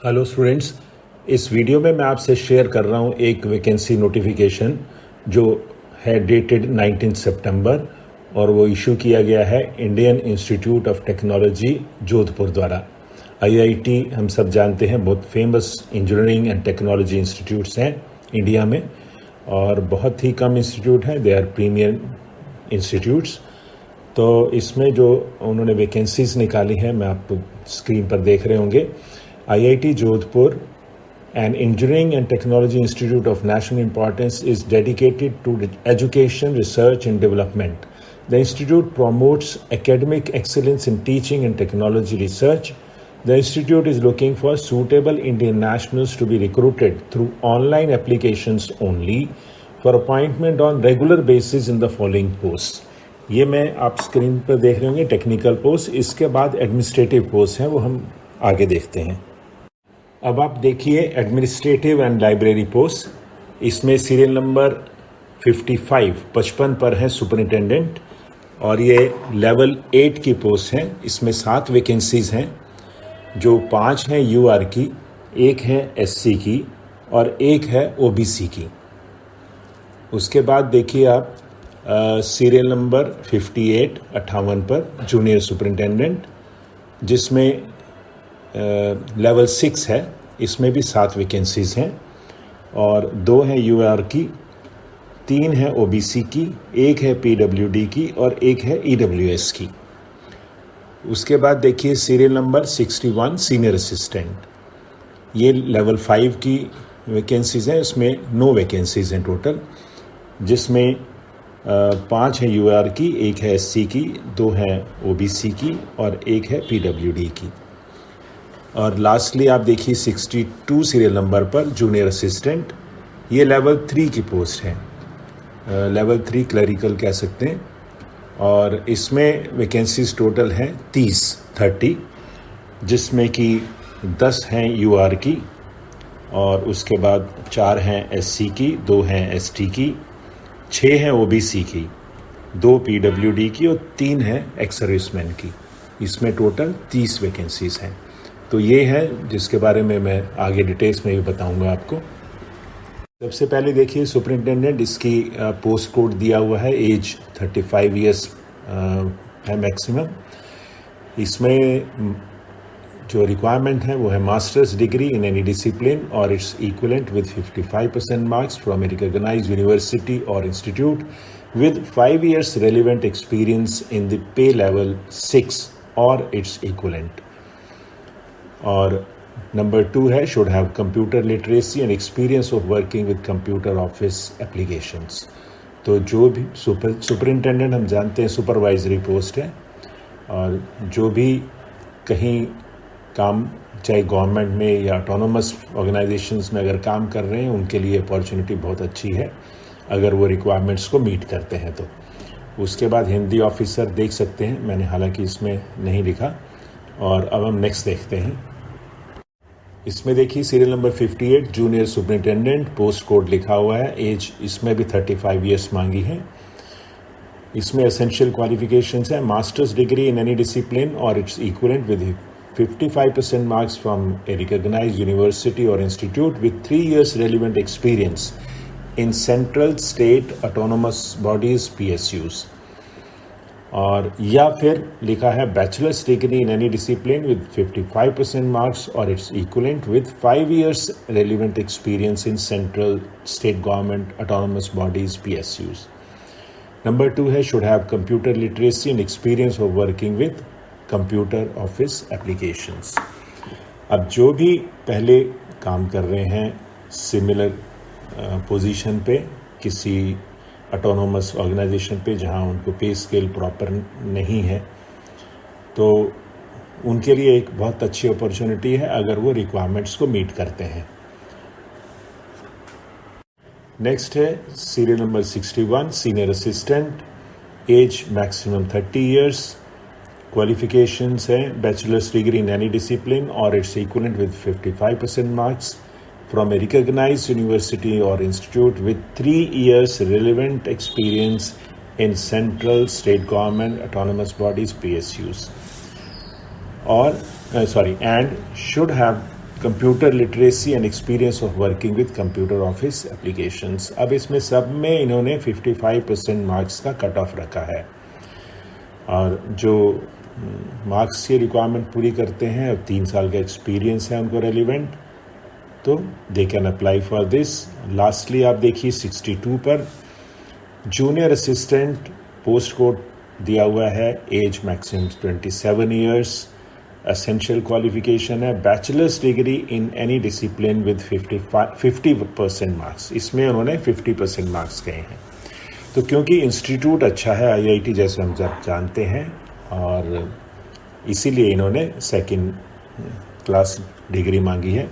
Hello students, इस video में मैं आपसे शेयर कर रहा हूँ एक वैकेंसी नोटिफिकेशन जो है डेटेड 19 सितंबर और वो इशू किया गया है Indian institute of technology Jodhpur द्वारा। आईआईटी हम सब जानते हैं, बहुत famous engineering and technology institutes हैं इंडिया में और बहुत ही कम इंस्टीट्यूट हैं, दे आर प्रीमियर इंस्टीट्यूट्स। तो इसमें जो उन्होंने वैकेंसीज निकाली हैं मैं आप स्क्रीन पर देख रहे होंगे। IIT Jodhpur, an engineering and technology institute of national importance, is dedicated to education, research and development. The institute promotes academic excellence in teaching and technology research. The institute is looking for suitable Indian nationals to be recruited through online applications only for appointment on regular basis in the following posts. ये मैं आप screen पर देख रहे होंगे technical post, इसके बाद administrative post हैं, वो हम आगे देखते हैं। अब आप देखिए एडमिनिस्ट्रेटिव एंड लाइब्रेरी पोस्ट, इसमें सीरियल नंबर 55 पर है सुपरिटेंडेंट और ये लेवल 8 की पोस्ट है। इसमें 7 वैकेंसीज हैं, जो 5 हैं UR की, 1 है SC की और 1 है OBC की। उसके बाद देखिए आप सीरियल नंबर 58 पर जूनियर सुपरिटेंडेंट, जिसमें लेवल 6 है, इसमें भी 7 वैकेंसीज हैं और 2 हैं UR की, 3 है OBC की, 1 है PWD की और 1 है EWS की। उसके बाद देखिए सीरियल नंबर 61 सीनियर असिस्टेंट, ये लेवल 5 की वैकेंसीज हैं, इसमें 9 वैकेंसीज हैं टोटल, जिसमें 5 है UR की, 1 है SC की, 2 है OBC की और 1 है PWD की। और लास्टली आप देखिए 62 सीरियल नंबर पर जूनियर असिस्टेंट, ये लेवल 3 की पोस्ट है, लेवल 3 क्लरिकल कह सकते हैं और इसमें वैकेंसीज टोटल हैं 30, जिसमें कि 10 हैं UR की और उसके बाद 4 हैं SC की, 2 हैं ST की, 6 हैं OBC की, 2 PWD की और 3 हैं एक्स सर्विसमैन की। इसमें टोटल 30 वैकेंसीज हैं। तो ये है जिसके बारे में मैं आगे डिटेल्स में भी बताऊंगा आपको। सबसे पहले देखिए सुपरिटेंडेंट, इसकी पोस्ट कोड दिया हुआ है, एज 35 ईयर्स है मैक्सिमम। इसमें जो रिक्वायरमेंट है वो है masters degree in any discipline और its equivalent with 55% marks from a recognised university और institute with 5 years relevant experience in the pay level 6 और इट्स इक्विवेलेंट। और नंबर 2 है should have computer literacy and experience of working with computer office applications. तो जो भी superintendent हम जानते हैं सुपरवाइजरी पोस्ट है और जो भी कहीं काम चाहे गवर्नमेंट में या ऑटोनोमस ऑर्गेनाइजेशंस में अगर काम कर रहे हैं उनके लिए अपॉर्चुनिटी बहुत अच्छी है अगर वो रिक्वायरमेंट्स को मीट करते हैं तो। उसके बाद हिंदी ऑफिसर देख सकते हैं, मैंने हालांकि इसमें नहीं लिखा। और अब हम नेक्स्ट देखते हैं। इसमें देखिए serial number 58 junior superintendent, post code लिखा हुआ है, एज इसमें भी 35 ईयर्स मांगी है। इसमें एसेंशियल क्वालिफिकेशंस है masters degree in any discipline और its equivalent with 55% marks from a recognized university or institute with 3 years relevant experience in central state autonomous bodies PSUs। और या फिर लिखा है bachelors degree in any discipline with 55% marks और its equivalent with 5 years relevant experience in central state government autonomous bodies PSUs। Number 2 है should have computer literacy and experience of working with computer office applications. अब जो भी पहले काम कर रहे हैं सिमिलर पोजीशन पे किसी ऑटोनोमस ऑर्गेनाइजेशन पे जहां उनको पे स्केल प्रॉपर नहीं है, तो उनके लिए एक बहुत अच्छी अपॉर्चुनिटी है अगर वो रिक्वायरमेंट्स को मीट करते हैं। नेक्स्ट है serial number 61 senior assistant, age maximum 30 years. Qualifications हैं bachelors degree in any discipline और its equivalent with 55% marks from a recognised university और institute with 3 years relevant experience in central state government autonomous bodies PSUs और and should have computer literacy and experience of working with computer office applications. अब इसमें सब में इन्होंने 55% marks का cut off रखा है, और जो मार्क्स की रिक्वायरमेंट पूरी करते हैं और 3 साल का एक्सपीरियंस है उनको रेलिवेंट, तो they can apply for this. Lastly आप देखिए 62 पर जूनियर असिस्टेंट पोस्ट कोड दिया हुआ है, age maximum 27 years, essential qualification है bachelors degree in any discipline with 50% marks. इसमें उन्होंने 50% मार्क्स कहे हैं। तो क्योंकि इंस्टीट्यूट अच्छा है आईआईटी जैसे हम सब जानते हैं, और इसीलिए इन्होंने सेकंड क्लास डिग्री मांगी है।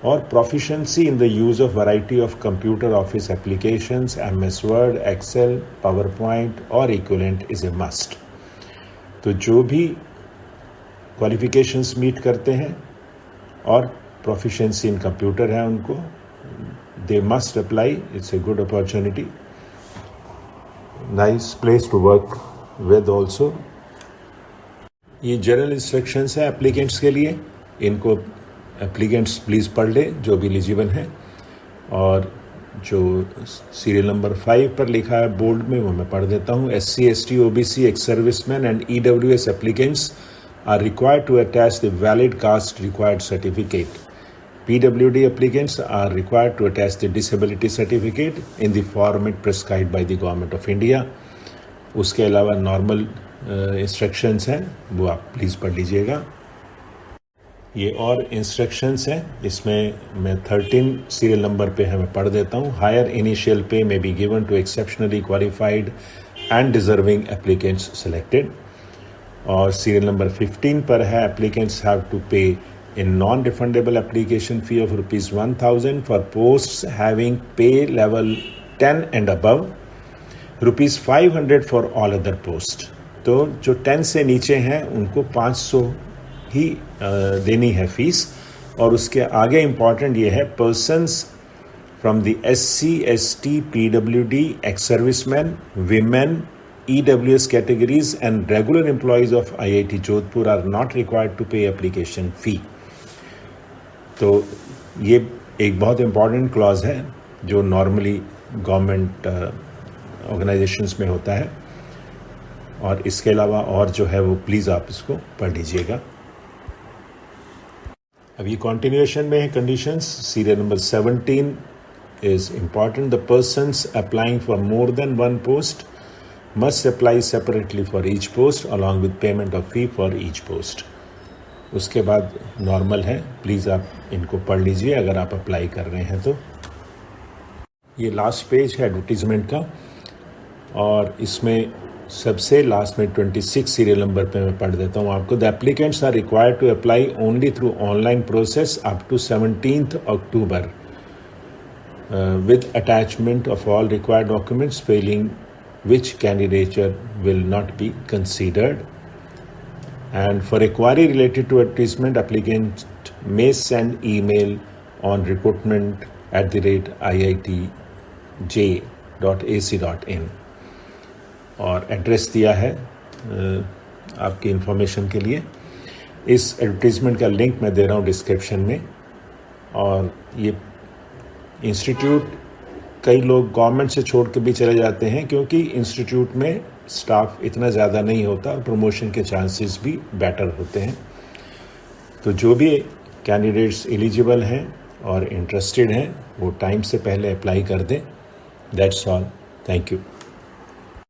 और proficiency in the use of variety of computer office applications, MS Word, Excel, PowerPoint और इक्विवेलेंट इज़ ए मस्ट। तो जो भी क्वालिफिकेशंस मीट करते हैं और प्रोफिशिएंसी इन कंप्यूटर है उनको, they must apply. It's a good opportunity, nice place to work with also. ये जनरल इंस्ट्रक्शंस है एप्लीकेंट्स के लिए, इनको एप्लीकेंट्स प्लीज़ पढ़ ले जो भी एलिजिबल हैं। और जो सीरियल नंबर 5 पर लिखा है बोल्ड में, वो मैं पढ़ देता हूँ। SC, ST, OBC, ex serviceman and EWS applicants are required to attach the valid caste required certificate. PWD applicants are required to attach the disability certificate in the format prescribed by the Government of India. उसके अलावा normal instructions हैं, वो आप please पढ़ लीजिएगा। ये और instructions हैं, इसमें मैं 13 सीरियल नंबर पे मैं पढ़ देता हूँ। हायर इनिशियल पे में be given to exceptionally qualified and deserving applicants selected. और सीरियल नंबर 15 पर है applicants have to pay in non refundable application fee of ₹1000 for posts having pay level 10 and above, ₹500 for all other post. तो जो 10 से नीचे हैं उनको 500 ही देनी है फीस। और उसके आगे इम्पॉर्टेंट ये है, persons from the SC, ST, PWD, ex serviceman, women, EWS categories and regular employees of IIT Jodhpur are not required to pay application fee। तो ये एक बहुत इम्पॉर्टेंट क्लॉज है जो नॉर्मली गवर्नमेंट ऑर्गेनाइजेशंस में होता है। और इसके अलावा और जो है वो प्लीज़ आप इसको पढ़ लीजिएगा। अब ये कॉन्टिन्यूएशन में है conditions. Serial number 17 is important. The persons applying for more than one post must apply separately for each post along with payment of fee for each post। उसके बाद नॉर्मल है, प्लीज़ आप इनको पढ़ लीजिए अगर आप अप्लाई कर रहे हैं तो। ये लास्ट पेज है एडवर्टीजमेंट का, और इसमें सबसे लास्ट में 26 सीरियल नंबर पे मैं पढ़ देता हूँ आपको। The applicants are required to apply only through online process up to 17 October with attachment of all required documents, failing which candidature will not be considered। And for a query related to advertisement, applicant may send email on recruitment@iitj.ac.in। और address दिया है आपकी information के लिए। इस advertisement का link मैं दे रहा हूँ डिस्क्रिप्शन में। और ये इंस्टीट्यूट कई लोग गवर्नमेंट से छोड़ के भी चले जाते हैं क्योंकि इंस्टीट्यूट में स्टाफ इतना ज़्यादा नहीं होता और प्रमोशन के चांसेस भी बेटर होते हैं। तो जो भी कैंडिडेट्स एलिजिबल हैं और इंटरेस्टेड हैं वो टाइम से पहले अप्लाई कर दें। That's all, thank you.